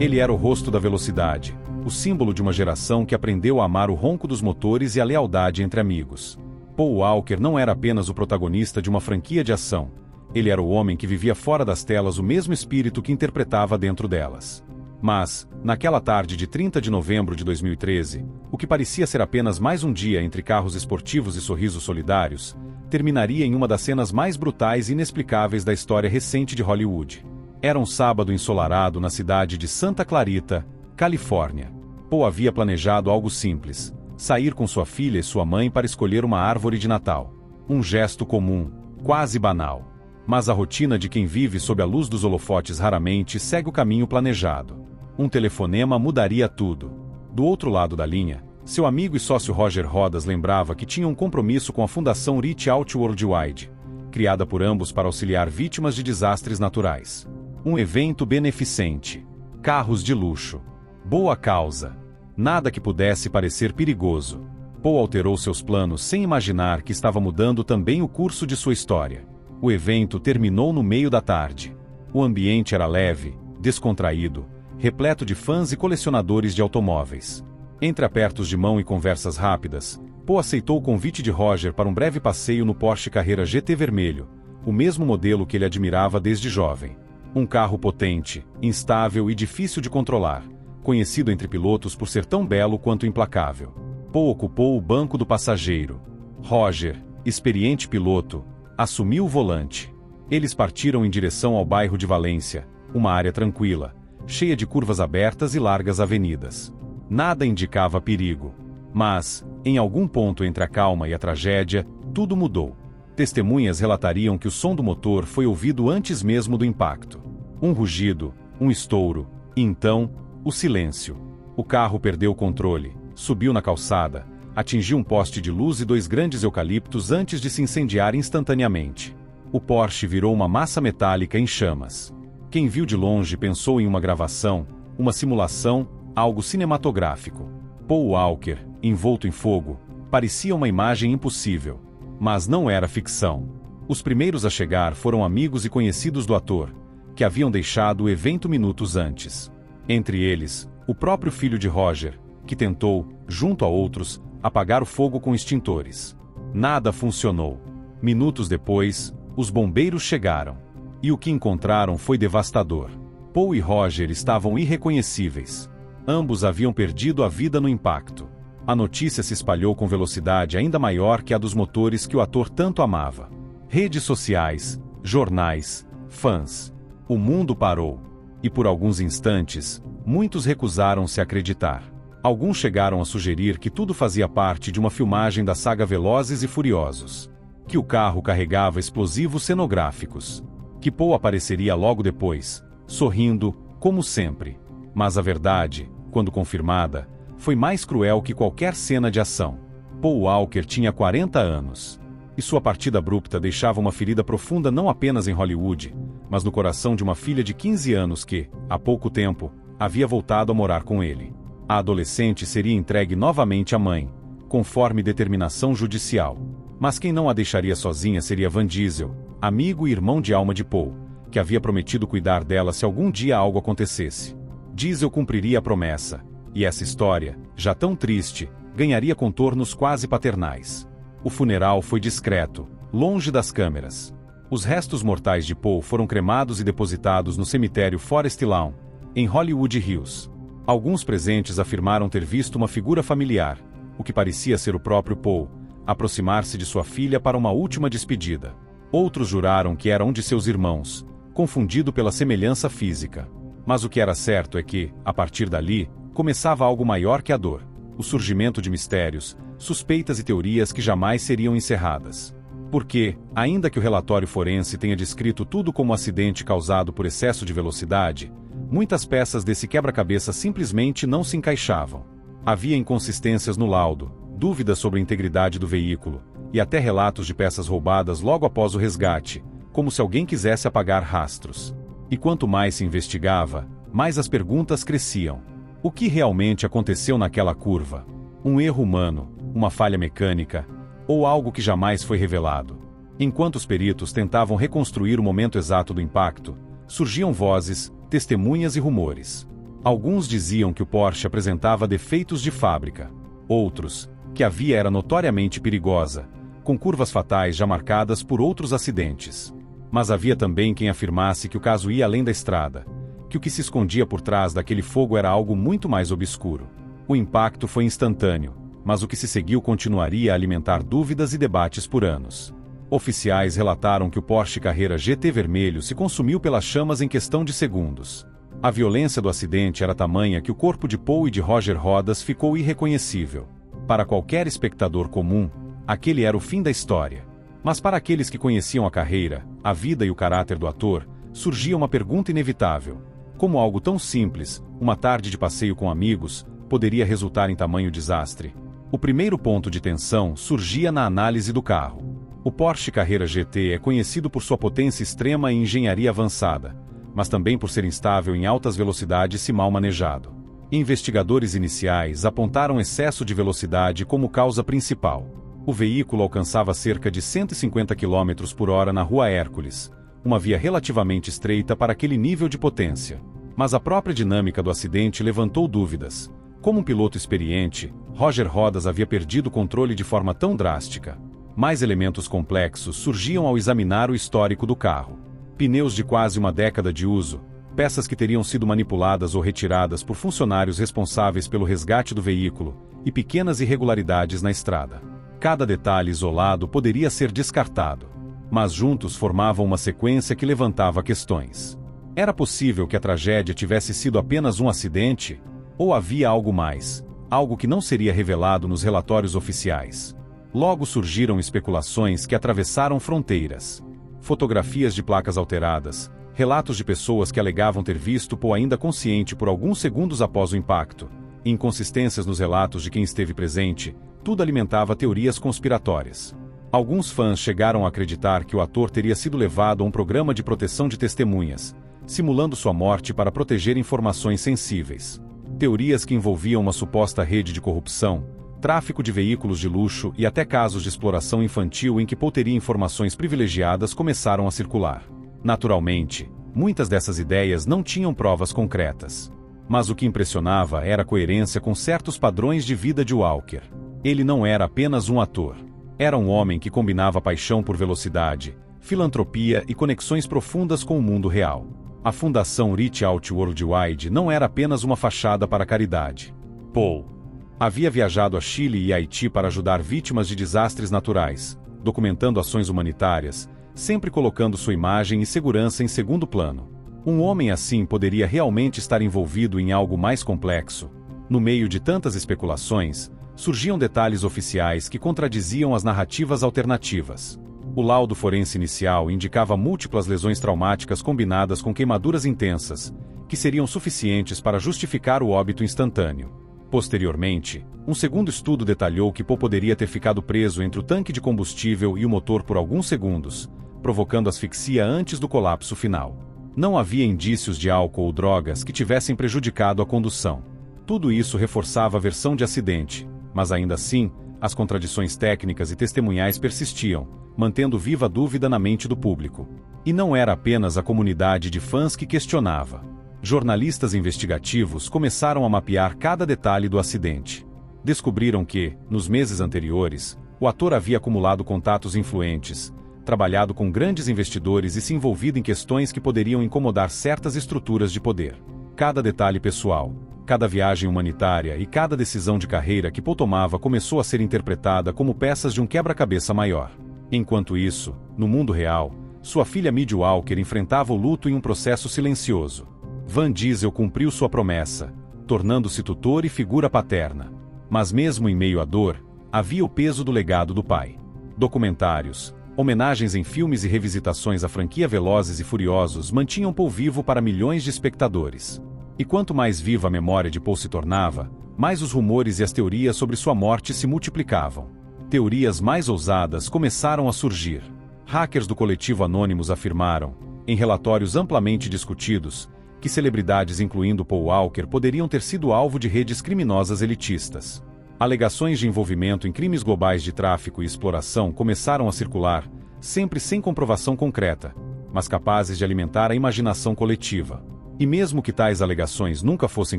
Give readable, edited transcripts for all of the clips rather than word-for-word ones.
Ele era o rosto da velocidade, o símbolo de uma geração que aprendeu a amar o ronco dos motores e a lealdade entre amigos. Paul Walker não era apenas o protagonista de uma franquia de ação. Ele era o homem que vivia fora das telas o mesmo espírito que interpretava dentro delas. Mas, naquela tarde de 30 de novembro de 2013, o que parecia ser apenas mais um dia entre carros esportivos e sorrisos solidários, terminaria em uma das cenas mais brutais e inexplicáveis da história recente de Hollywood. Era um sábado ensolarado na cidade de Santa Clarita, Califórnia. Paul havia planejado algo simples: sair com sua filha e sua mãe para escolher uma árvore de Natal. Um gesto comum, quase banal. Mas a rotina de quem vive sob a luz dos holofotes raramente segue o caminho planejado. Um telefonema mudaria tudo. Do outro lado da linha, seu amigo e sócio Roger Rodas lembrava que tinha um compromisso com a Fundação Reach Out Worldwide, criada por ambos para auxiliar vítimas de desastres naturais. Um evento beneficente. Carros de luxo. Boa causa. Nada que pudesse parecer perigoso. Paul alterou seus planos sem imaginar que estava mudando também o curso de sua história. O evento terminou no meio da tarde. O ambiente era leve, descontraído, repleto de fãs e colecionadores de automóveis. Entre apertos de mão e conversas rápidas, Paul aceitou o convite de Roger para um breve passeio no Porsche Carrera GT vermelho, o mesmo modelo que ele admirava desde jovem. Um carro potente, instável e difícil de controlar, conhecido entre pilotos por ser tão belo quanto implacável. Paul ocupou o banco do passageiro. Roger, experiente piloto, assumiu o volante. Eles partiram em direção ao bairro de Valência, uma área tranquila, cheia de curvas abertas e largas avenidas. Nada indicava perigo. Mas, em algum ponto entre a calma e a tragédia, tudo mudou. Testemunhas relatariam que o som do motor foi ouvido antes mesmo do impacto. Um rugido, um estouro, e então, o silêncio. O carro perdeu o controle, subiu na calçada, atingiu um poste de luz e dois grandes eucaliptos antes de se incendiar instantaneamente. O Porsche virou uma massa metálica em chamas. Quem viu de longe pensou em uma gravação, uma simulação, algo cinematográfico. Paul Walker, envolto em fogo, parecia uma imagem impossível. Mas não era ficção. Os primeiros a chegar foram amigos e conhecidos do ator, que haviam deixado o evento minutos antes. Entre eles, o próprio filho de Roger, que tentou, junto a outros, apagar o fogo com extintores. Nada funcionou. Minutos depois, os bombeiros chegaram. E o que encontraram foi devastador. Paul e Roger estavam irreconhecíveis. Ambos haviam perdido a vida no impacto. A notícia se espalhou com velocidade ainda maior que a dos motores que o ator tanto amava. Redes sociais, jornais, fãs. O mundo parou. E por alguns instantes, muitos recusaram-se a acreditar. Alguns chegaram a sugerir que tudo fazia parte de uma filmagem da saga Velozes e Furiosos. Que o carro carregava explosivos cenográficos. Que Paul apareceria logo depois, sorrindo, como sempre. Mas a verdade, quando confirmada, foi mais cruel que qualquer cena de ação. Paul Walker tinha 40 anos. E sua partida abrupta deixava uma ferida profunda não apenas em Hollywood, mas no coração de uma filha de 15 anos que, há pouco tempo, havia voltado a morar com ele. A adolescente seria entregue novamente à mãe, conforme determinação judicial. Mas quem não a deixaria sozinha seria Van Diesel, amigo e irmão de alma de Paul, que havia prometido cuidar dela se algum dia algo acontecesse. Diesel cumpriria a promessa. E essa história, já tão triste, ganharia contornos quase paternais. O funeral foi discreto, longe das câmeras. Os restos mortais de Paul foram cremados e depositados no cemitério Forest Lawn, em Hollywood Hills. Alguns presentes afirmaram ter visto uma figura familiar, o que parecia ser o próprio Paul, aproximar-se de sua filha para uma última despedida. Outros juraram que era um de seus irmãos, confundido pela semelhança física. Mas o que era certo é que, a partir dali, começava algo maior que a dor. O surgimento de mistérios, suspeitas e teorias que jamais seriam encerradas. Porque, ainda que o relatório forense tenha descrito tudo como um acidente causado por excesso de velocidade, muitas peças desse quebra-cabeça simplesmente não se encaixavam. Havia inconsistências no laudo, dúvidas sobre a integridade do veículo, e até relatos de peças roubadas logo após o resgate, como se alguém quisesse apagar rastros. E quanto mais se investigava, mais as perguntas cresciam. O que realmente aconteceu naquela curva? Um erro humano, uma falha mecânica, ou algo que jamais foi revelado? Enquanto os peritos tentavam reconstruir o momento exato do impacto, surgiam vozes, testemunhas e rumores. Alguns diziam que o Porsche apresentava defeitos de fábrica. Outros, que a via era notoriamente perigosa, com curvas fatais já marcadas por outros acidentes. Mas havia também quem afirmasse que o caso ia além da estrada, que o que se escondia por trás daquele fogo era algo muito mais obscuro. O impacto foi instantâneo, mas o que se seguiu continuaria a alimentar dúvidas e debates por anos. Oficiais relataram que o Porsche Carrera GT vermelho se consumiu pelas chamas em questão de segundos. A violência do acidente era tamanha que o corpo de Paul e de Roger Rodas ficou irreconhecível. Para qualquer espectador comum, aquele era o fim da história. Mas para aqueles que conheciam a carreira, a vida e o caráter do ator, surgia uma pergunta inevitável. Como algo tão simples, uma tarde de passeio com amigos, poderia resultar em tamanho desastre? O primeiro ponto de tensão surgia na análise do carro. O Porsche Carrera GT é conhecido por sua potência extrema e engenharia avançada, mas também por ser instável em altas velocidades se mal manejado. Investigadores iniciais apontaram excesso de velocidade como causa principal. O veículo alcançava cerca de 150 km por hora na Rua Hércules, uma via relativamente estreita para aquele nível de potência. Mas a própria dinâmica do acidente levantou dúvidas. Como um piloto experiente, Roger Rodas havia perdido o controle de forma tão drástica. Mais elementos complexos surgiam ao examinar o histórico do carro. Pneus de quase uma década de uso, peças que teriam sido manipuladas ou retiradas por funcionários responsáveis pelo resgate do veículo, e pequenas irregularidades na estrada. Cada detalhe isolado poderia ser descartado, mas juntos formavam uma sequência que levantava questões. Era possível que a tragédia tivesse sido apenas um acidente? Ou havia algo mais, algo que não seria revelado nos relatórios oficiais? Logo surgiram especulações que atravessaram fronteiras. Fotografias de placas alteradas, relatos de pessoas que alegavam ter visto Paul ainda consciente por alguns segundos após o impacto, e inconsistências nos relatos de quem esteve presente, tudo alimentava teorias conspiratórias. Alguns fãs chegaram a acreditar que o ator teria sido levado a um programa de proteção de testemunhas, simulando sua morte para proteger informações sensíveis. Teorias que envolviam uma suposta rede de corrupção, tráfico de veículos de luxo e até casos de exploração infantil em que Paul teria informações privilegiadas começaram a circular. Naturalmente, muitas dessas ideias não tinham provas concretas. Mas o que impressionava era a coerência com certos padrões de vida de Walker. Ele não era apenas um ator. Era um homem que combinava paixão por velocidade, filantropia e conexões profundas com o mundo real. A Fundação Reach Out Worldwide não era apenas uma fachada para a caridade. Paul havia viajado a Chile e Haiti para ajudar vítimas de desastres naturais, documentando ações humanitárias, sempre colocando sua imagem e segurança em segundo plano. Um homem assim poderia realmente estar envolvido em algo mais complexo. No meio de tantas especulações, surgiam detalhes oficiais que contradiziam as narrativas alternativas. O laudo forense inicial indicava múltiplas lesões traumáticas combinadas com queimaduras intensas, que seriam suficientes para justificar o óbito instantâneo. Posteriormente, um segundo estudo detalhou que Paul poderia ter ficado preso entre o tanque de combustível e o motor por alguns segundos, provocando asfixia antes do colapso final. Não havia indícios de álcool ou drogas que tivessem prejudicado a condução. Tudo isso reforçava a versão de acidente, mas ainda assim, as contradições técnicas e testemunhais persistiam, mantendo viva a dúvida na mente do público. E não era apenas a comunidade de fãs que questionava. Jornalistas investigativos começaram a mapear cada detalhe do acidente. Descobriram que, nos meses anteriores, o ator havia acumulado contatos influentes, trabalhado com grandes investidores e se envolvido em questões que poderiam incomodar certas estruturas de poder. Cada detalhe pessoal, cada viagem humanitária e cada decisão de carreira que Paul tomava começou a ser interpretada como peças de um quebra-cabeça maior. Enquanto isso, no mundo real, sua filha Midge Walker enfrentava o luto em um processo silencioso. Vin Diesel cumpriu sua promessa, tornando-se tutor e figura paterna. Mas mesmo em meio à dor, havia o peso do legado do pai. Documentários, homenagens em filmes e revisitações à franquia Velozes e Furiosos mantinham Paul vivo para milhões de espectadores. E quanto mais viva a memória de Paul se tornava, mais os rumores e as teorias sobre sua morte se multiplicavam. Teorias mais ousadas começaram a surgir. Hackers do coletivo Anonymous afirmaram, em relatórios amplamente discutidos, que celebridades incluindo Paul Walker poderiam ter sido alvo de redes criminosas elitistas. Alegações de envolvimento em crimes globais de tráfico e exploração começaram a circular, sempre sem comprovação concreta, mas capazes de alimentar a imaginação coletiva. E mesmo que tais alegações nunca fossem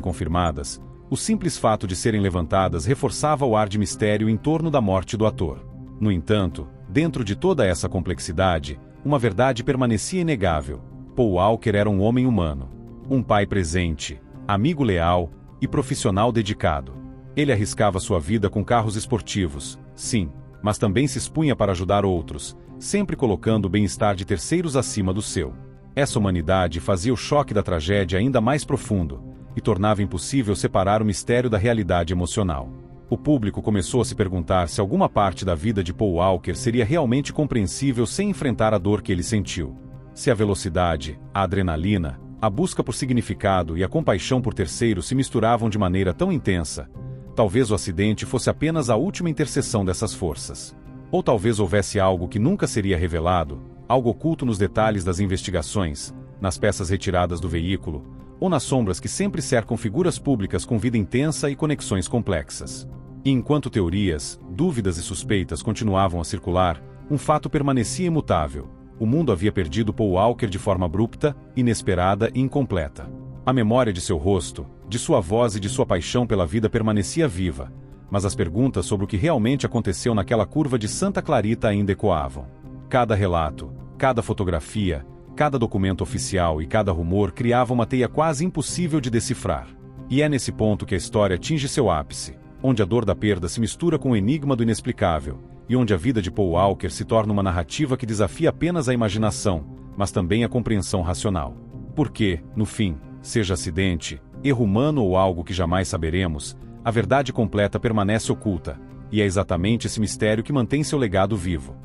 confirmadas, o simples fato de serem levantadas reforçava o ar de mistério em torno da morte do ator. No entanto, dentro de toda essa complexidade, uma verdade permanecia inegável: Paul Walker era um homem humano. Um pai presente, amigo leal e profissional dedicado. Ele arriscava sua vida com carros esportivos, sim, mas também se expunha para ajudar outros, sempre colocando o bem-estar de terceiros acima do seu. Essa humanidade fazia o choque da tragédia ainda mais profundo e tornava impossível separar o mistério da realidade emocional. O público começou a se perguntar se alguma parte da vida de Paul Walker seria realmente compreensível sem enfrentar a dor que ele sentiu. Se a velocidade, a adrenalina, a busca por significado e a compaixão por terceiros se misturavam de maneira tão intensa, talvez o acidente fosse apenas a última interseção dessas forças. Ou talvez houvesse algo que nunca seria revelado, algo oculto nos detalhes das investigações, nas peças retiradas do veículo, ou nas sombras que sempre cercam figuras públicas com vida intensa e conexões complexas. E enquanto teorias, dúvidas e suspeitas continuavam a circular, um fato permanecia imutável: o mundo havia perdido Paul Walker de forma abrupta, inesperada e incompleta. A memória de seu rosto, de sua voz e de sua paixão pela vida permanecia viva, mas as perguntas sobre o que realmente aconteceu naquela curva de Santa Clarita ainda ecoavam. Cada relato, cada fotografia, cada documento oficial e cada rumor criava uma teia quase impossível de decifrar. E é nesse ponto que a história atinge seu ápice, onde a dor da perda se mistura com o enigma do inexplicável, e onde a vida de Paul Walker se torna uma narrativa que desafia apenas a imaginação, mas também a compreensão racional. Porque, no fim, seja acidente, erro humano ou algo que jamais saberemos, a verdade completa permanece oculta, e é exatamente esse mistério que mantém seu legado vivo.